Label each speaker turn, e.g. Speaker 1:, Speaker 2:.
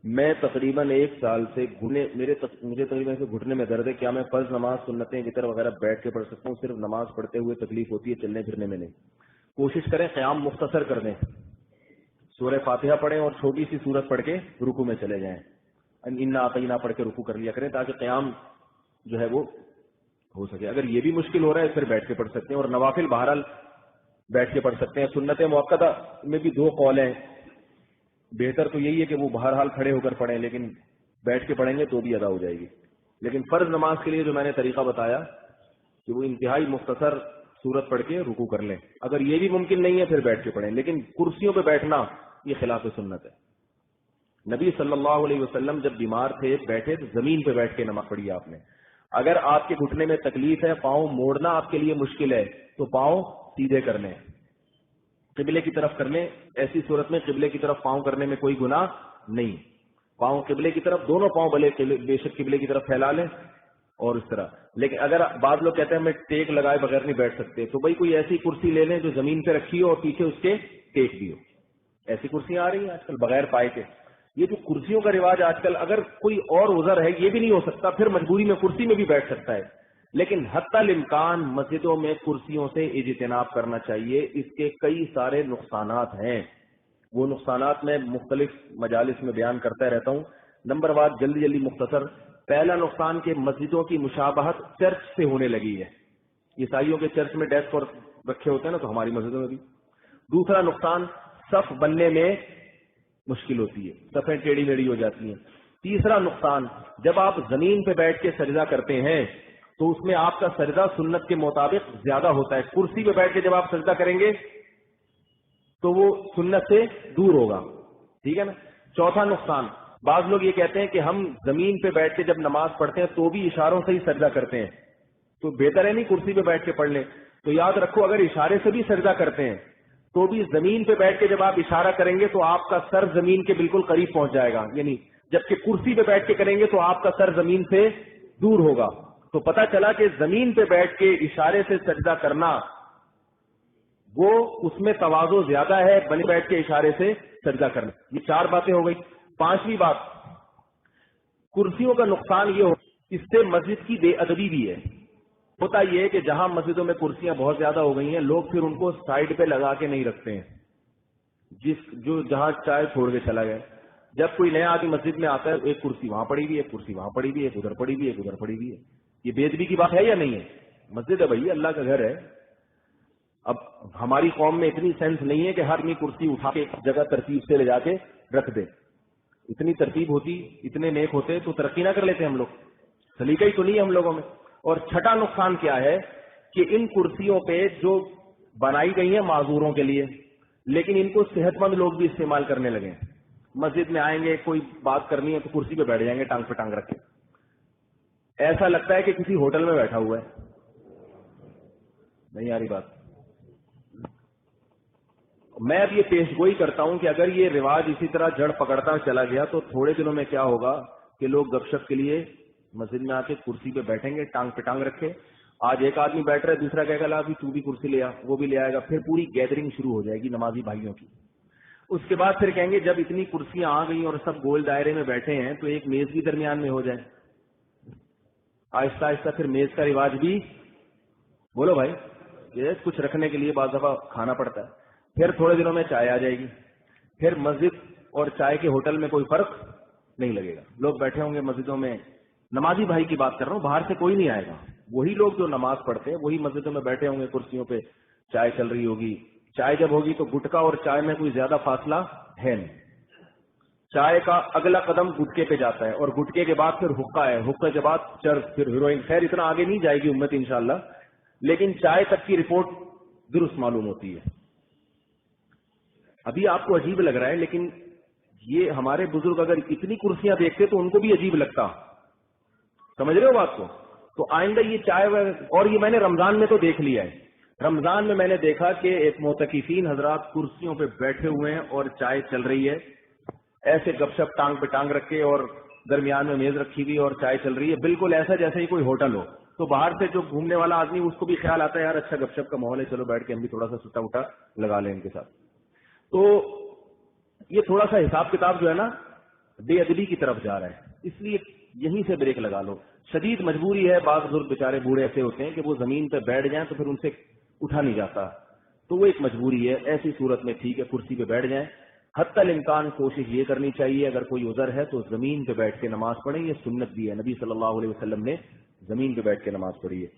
Speaker 1: میں تقریباً 1 سال سے مجھے تقریباً گھٹنے میں درد ہے. کیا میں فرض نماز، سنتیں، وتر وغیرہ بیٹھ کے پڑھ سکتا ہوں؟ صرف نماز پڑھتے ہوئے تکلیف ہوتی ہے، چلنے پھرنے میں نہیں. کوشش کریں قیام مختصر کر دیں، سورہ فاتحہ پڑھیں اور چھوٹی سی سورت پڑھ کے رکوع میں چلے جائیں. انا اعطیناک پڑھ کے رکوع کر لیا کریں تاکہ قیام جو ہے وہ ہو سکے. اگر یہ بھی مشکل ہو رہا ہے پھر بیٹھ کے پڑھ سکتے ہیں. اور نوافل بہرحال بیٹھ کے پڑھ سکتے ہیں. سنت مؤکدہ میں بھی 2 قول ہیں. بہتر تو یہی ہے کہ وہ بہرحال کھڑے ہو کر پڑھیں، لیکن بیٹھ کے پڑھیں گے تو بھی ادا ہو جائے گی. لیکن فرض نماز کے لیے جو میں نے طریقہ بتایا کہ وہ انتہائی مختصر سورت پڑھ کے رکوع کر لیں. اگر یہ بھی ممکن نہیں ہے پھر بیٹھ کے پڑھیں، لیکن کرسیوں پہ بیٹھنا یہ خلاف سنت ہے. نبی صلی اللہ علیہ وسلم جب بیمار تھے بیٹھے تو زمین پہ بیٹھ کے نماز پڑھی آپ نے. اگر آپ کے گھٹنے میں تکلیف ہے، پاؤں موڑنا آپ کے لیے مشکل ہے، تو پاؤں سیدھے کر لیں، قبلے کی طرف کر لیں. ایسی صورت میں قبلے کی طرف پاؤں کرنے میں کوئی گناہ نہیں. پاؤں قبلے کی طرف، دونوں پاؤں بھلے بے شک قبلے کی طرف پھیلا لیں اور اس طرح. لیکن اگر بعض لوگ کہتے ہیں میں ٹیک لگائے بغیر نہیں بیٹھ سکتے، تو بھائی کوئی ایسی کرسی لے لیں جو زمین پہ رکھی ہو اور پیچھے اس کے ٹیک بھی ہو. ایسی کرسیاں آ رہی ہیں آج کل بغیر پائے کے. یہ جو کرسیوں کا رواج آج کل، اگر کوئی اور عذر ہے یہ بھی نہیں ہو سکتا پھر مجبوری میں کرسی میں بھی بیٹھ سکتا ہے. لیکن حتی الامکان مسجدوں میں کرسیوں سے اجتناب کرنا چاہیے. اس کے کئی سارے نقصانات ہیں، وہ نقصانات میں مختلف مجالس میں بیان کرتا رہتا ہوں. نمبر 1 جلدی مختصر. پہلا نقصان کہ مسجدوں کی مشابہت چرچ سے ہونے لگی ہے. عیسائیوں کے چرچ میں ڈیسک اور رکھے ہوتے ہیں نا، تو ہماری مسجدوں میں بھی. دوسرا نقصان صف بننے میں مشکل ہوتی ہے، صفیں ٹیڑھی میڑھی ہو جاتی ہیں. تیسرا نقصان، جب آپ زمین پہ بیٹھ کے سجدہ کرتے ہیں تو اس میں آپ کا سجدہ سنت کے مطابق زیادہ ہوتا ہے. کرسی پہ بیٹھ کے جب آپ سجدہ کریں گے تو وہ سنت سے دور ہوگا. ٹھیک ہے نا. چوتھا نقصان، بعض لوگ یہ کہتے ہیں کہ ہم زمین پہ بیٹھ کے جب نماز پڑھتے ہیں تو بھی اشاروں سے ہی سجدہ کرتے ہیں، تو بہتر ہے نہیں کرسی پہ بیٹھ کے پڑھ لیں. تو یاد رکھو اگر اشارے سے بھی سجدہ کرتے ہیں تو بھی زمین پہ بیٹھ کے جب آپ اشارہ کریں گے تو آپ کا سر زمین کے بالکل قریب پہنچ جائے گا، یعنی جبکہ کرسی پہ بیٹھ کے کریں گے تو آپ کا سر زمین سے دور ہوگا. تو پتہ چلا کہ زمین پہ بیٹھ کے اشارے سے سجدہ کرنا وہ اس میں تواضع زیادہ ہے بنے بیٹھ کے اشارے سے سجدہ کرنا. یہ 4 باتیں ہو گئی. 5ویں بات، کرسیوں کا نقصان یہ ہو اس سے مسجد کی بے ادبی بھی ہے. ہوتا یہ ہے کہ جہاں مسجدوں میں کرسیاں بہت زیادہ ہو گئی ہیں لوگ پھر ان کو سائڈ پہ لگا کے نہیں رکھتے ہیں، جہاں چائے چھوڑ کے چلا گیا. جب کوئی نیا آدمی مسجد میں آتا ہے ایک کرسی وہاں پڑی ہوئی ہے، ایک کرسی وہاں پڑی ہوئی ہے، ایک ادھر پڑی ہوئی ہے، ایک ادھر پڑی ہوئی ہے. یہ بے ادبی کی بات ہے یا نہیں ہے؟ مسجد ہے بھائی، اللہ کا گھر ہے. اب ہماری قوم میں اتنی سینس نہیں ہے کہ ہر آدمی کرسی اٹھا کے ایک جگہ ترتیب سے لے جا کے رکھ دے. اتنی ترتیب ہوتی، اتنے نیک ہوتے تو ترقی نہ کر لیتے ہم لوگ. سلیقہ ہی تو نہیں ہے ہم لوگوں میں. اور چھٹا نقصان کیا ہے کہ ان کرسیوں پہ جو بنائی گئی ہیں معذوروں کے لیے، لیکن ان کو صحت مند لوگ بھی استعمال کرنے لگے. مسجد میں آئیں گے، کوئی بات کرنی ہے تو کرسی پہ بیٹھ جائیں گے ٹانگ پہ ٹانگ رکھ کے. ایسا لگتا ہے کہ کسی ہوٹل میں بیٹھا ہوا ہے. نہیں آ رہی بات. میں اب یہ پیش گوئی کرتا ہوں کہ اگر یہ رواج اسی طرح جڑ پکڑتا چلا گیا تو تھوڑے دنوں میں کیا ہوگا کہ لوگ گپ شپ کے لیے مسجد میں آ کے کرسی پہ بیٹھیں گے ٹانگ پہ ٹانگ رکھے. آج ایک آدمی بیٹھ رہا ہے، دوسرا کہے گا لا بھی تو بھی کرسی لے آ، وہ بھی لے آئے گا. پھر پوری گیدرنگ شروع ہو جائے گی نمازی بھائیوں کی. اس کے بعد پھر کہیں گے جب اتنی کرسیاں آ گئی اور سب گول دائرے میں بیٹھے ہیں تو ایک میز بھی درمیان میں ہو جائے. آہستہ آہستہ پھر میز کا رواج بھی، بولو بھائی، یہ کچھ رکھنے کے لیے بعض دفعہ کھانا پڑتا ہے. پھر تھوڑے دنوں میں چائے آ جائے گی. پھر مسجد اور چائے کے ہوٹل میں کوئی فرق نہیں لگے گا. لوگ بیٹھے ہوں گے مسجدوں میں. نمازی بھائی کی بات کر رہا ہوں، باہر سے کوئی نہیں آئے گا. وہی لوگ جو نماز پڑھتے ہیں وہی مسجدوں میں بیٹھے ہوں گے کرسیوں پہ. چائے چل رہی ہوگی. چائے جب ہوگی تو گٹکا اور چائے میں کوئی زیادہ فاصلہ ہے نہیں. چائے کا اگلا قدم گٹکے پہ جاتا ہے اور گٹکے کے بعد پھر حقہ ہے، حقے کے بعد چرس، پھر ہیروئن. خیر اتنا آگے نہیں جائے گی امت انشاءاللہ، لیکن چائے تک کی رپورٹ درست معلوم ہوتی ہے. ابھی آپ کو عجیب لگ رہا ہے لیکن یہ ہمارے بزرگ اگر اتنی کرسیاں دیکھتے تو ان کو بھی عجیب لگتا. سمجھ رہے ہو بات کو؟ تو آئندہ یہ چائے اور یہ میں نے رمضان میں تو دیکھ لیا ہے. رمضان میں نے دیکھا کہ ایک معتکفین حضرات کرسیوں پہ بیٹھے ہوئے ہیں اور چائے چل رہی ہے، ایسے گپ شپ ٹانگ پہ ٹانگ رکھے اور درمیان میں میز رکھی ہوئی اور چائے چل رہی ہے، بالکل ایسا جیسے ہی کوئی ہوٹل ہو. تو باہر سے جو گھومنے والا آدمی اس کو بھی خیال آتا ہے یار اچھا گپ شپ کا ماحول ہے، چلو بیٹھ کے ہم بھی تھوڑا سا سٹا وٹا لگا لیں ان کے ساتھ. تو یہ تھوڑا سا حساب کتاب جو ہے نا بے ادبی کی طرف جا رہا ہے، اس لیے یہیں سے بریک لگا لو. شدید مجبوری ہے، بعض بزرگ بیچارے بوڑھے ایسے ہوتے ہیں کہ وہ زمین پہ بیٹھ جائیں تو پھر ان سے اٹھا نہیں جاتا، تو وہ ایک مجبوری ہے. ایسی صورت میں ٹھیک ہے کرسی پہ بیٹھ جائیں. حتی الامکان کوشش یہ کرنی چاہیے اگر کوئی عذر ہے تو زمین پہ بیٹھ کے نماز پڑھیں، یہ سنت بھی ہے، نبی صلی اللہ علیہ وسلم نے زمین پہ بیٹھ کے نماز پڑھی ہے.